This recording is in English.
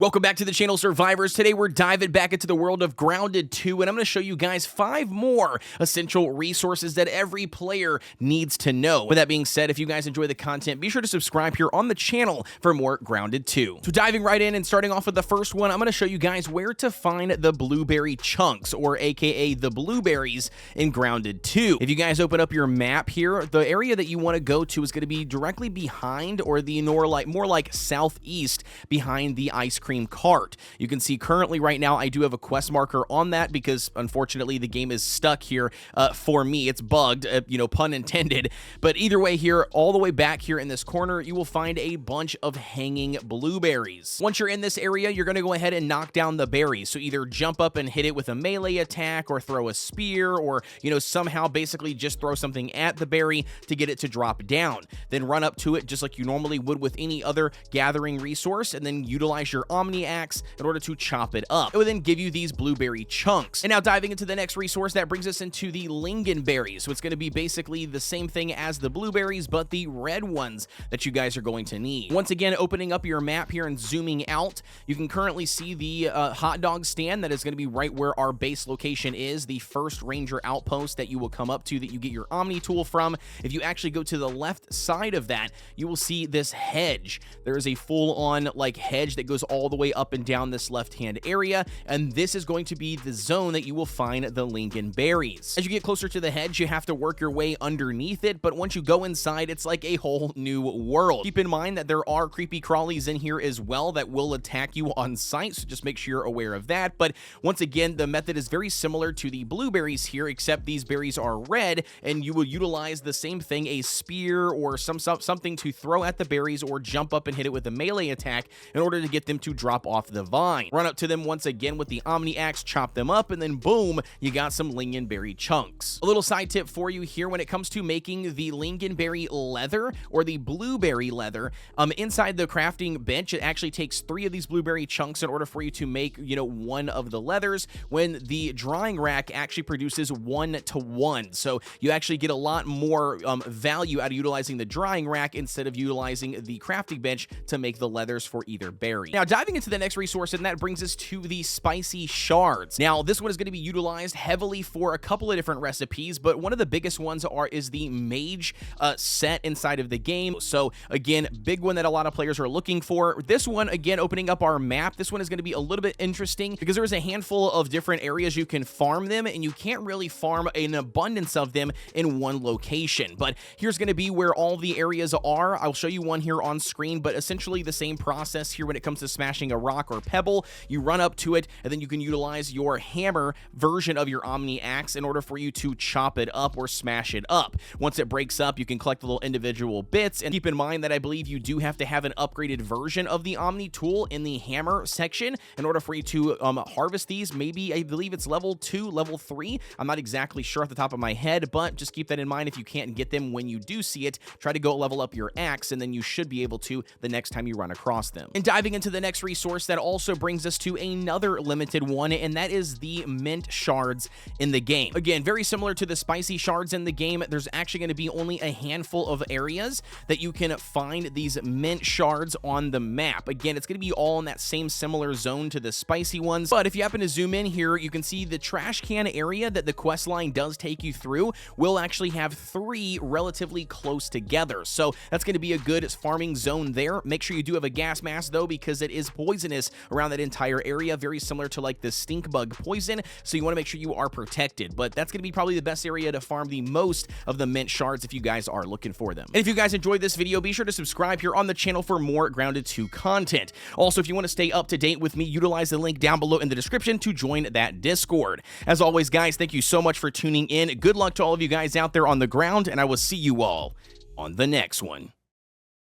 Welcome back to the channel, Survivors. Today we're diving back into the world of Grounded 2, and I'm going to show you guys 5 more essential resources that every player needs to know. With that being said, if you guys enjoy the content, be sure to subscribe here on the channel for more Grounded 2. So diving right in and starting off with the first one, I'm going to show you guys where to find the blueberry chunks, or aka the blueberries in Grounded 2. If you guys open up your map here, the area that you want to go to is going to be directly behind, or the more like southeast behind the ice cream cart. You can see currently right now I do have a quest marker on that because unfortunately the game is stuck here for me. It's bugged, pun intended. But either way here, all the way back here in this corner, you will find a bunch of hanging blueberries. Once you're in this area, you're going to go ahead and knock down the berries. So either jump up and hit it with a melee attack, or throw a spear, or somehow basically just throw something at the berry to get it to drop down. Then run up to it just like you normally would with any other gathering resource, and then utilize your Omni Axe in order to chop it up. It will then give you these blueberry chunks. And now diving into the next resource, that brings us into the Lingonberries. So it's going to be basically the same thing as the blueberries, but the red ones that you guys are going to need. Once again, opening up your map here and zooming out, you can currently see the hot dog stand that is going to be right where our base location is, the first ranger outpost that you will come up to that you get your Omni tool from. If you actually go to the left side of that, you will see this hedge. There is a full-on hedge that goes all the way up and down this left-hand area, and this is going to be the zone that you will find the Lingonberries. As you get closer to the hedge, you have to work your way underneath it, but once you go inside, it's like a whole new world. Keep in mind that there are creepy crawlies in here as well that will attack you on sight, so just make sure you're aware of that. But once again, the method is very similar to the blueberries here, except these berries are red, and you will utilize the same thing, a spear or something to throw at the berries, or jump up and hit it with a melee attack in order to get them to drop off the vine. Run up to them once again with the Omni Axe, chop them up, and then boom, you got some lingonberry chunks. A little side tip for you here when it comes to making the lingonberry leather or the blueberry leather, inside the crafting bench, it actually takes 3 of these blueberry chunks in order for you to make, one of the leathers, when the drying rack actually produces 1 to 1. So you actually get a lot more value out of utilizing the drying rack instead of utilizing the crafting bench to make the leathers for either berry. Now diving into the next resource, and that brings us to the spicy shards. Now this one is going to be utilized heavily for a couple of different recipes, but one of the biggest ones is the mage set inside of the game. So again, big one that a lot of players are looking for. This one, again, opening up our map, this one is going to be a little bit interesting because there is a handful of different areas you can farm them, and you can't really farm an abundance of them in one location. But here's going to be where all the areas are. I'll show you one here on screen, but essentially the same process here when it comes to smashing a rock or pebble. You run up to it, and then you can utilize your hammer version of your Omni Axe in order for you to chop it up or smash it up. Once it breaks up, you can collect the little individual bits, and keep in mind that I believe you do have to have an upgraded version of the Omni tool in the hammer section in order for you to harvest these. Maybe, I believe it's level 2, level 3. I'm not exactly sure off the top of my head, but just keep that in mind. If you can't get them when you do see it, try to go level up your axe, and then you should be able to the next time you run across them. And diving into the next resource, that also brings us to another limited one, and that is the Mint Shards in the game. Again, very similar to the spicy shards in the game, there's actually going to be only a handful of areas that you can find these Mint Shards on the map. Again, it's going to be all in that same similar zone to the spicy ones, but if you happen to zoom in here, you can see the trash can area that the quest line does take you through will actually have 3 relatively close together. So that's going to be a good farming zone there. Make sure you do have a gas mask though, because it is poisonous around that entire area, very similar to like the stink bug poison, so you want to make sure you are protected. But that's going to be probably the best area to farm the most of the Mint Shards if you guys are looking for them. And if you guys enjoyed this video, be sure to subscribe here on the channel for more Grounded 2 content. Also, if you want to stay up to date with me, utilize the link down below in the description to join that Discord. As always, guys, thank you so much for tuning in. Good luck to all of you guys out there on the ground, and I will see you all on the next one.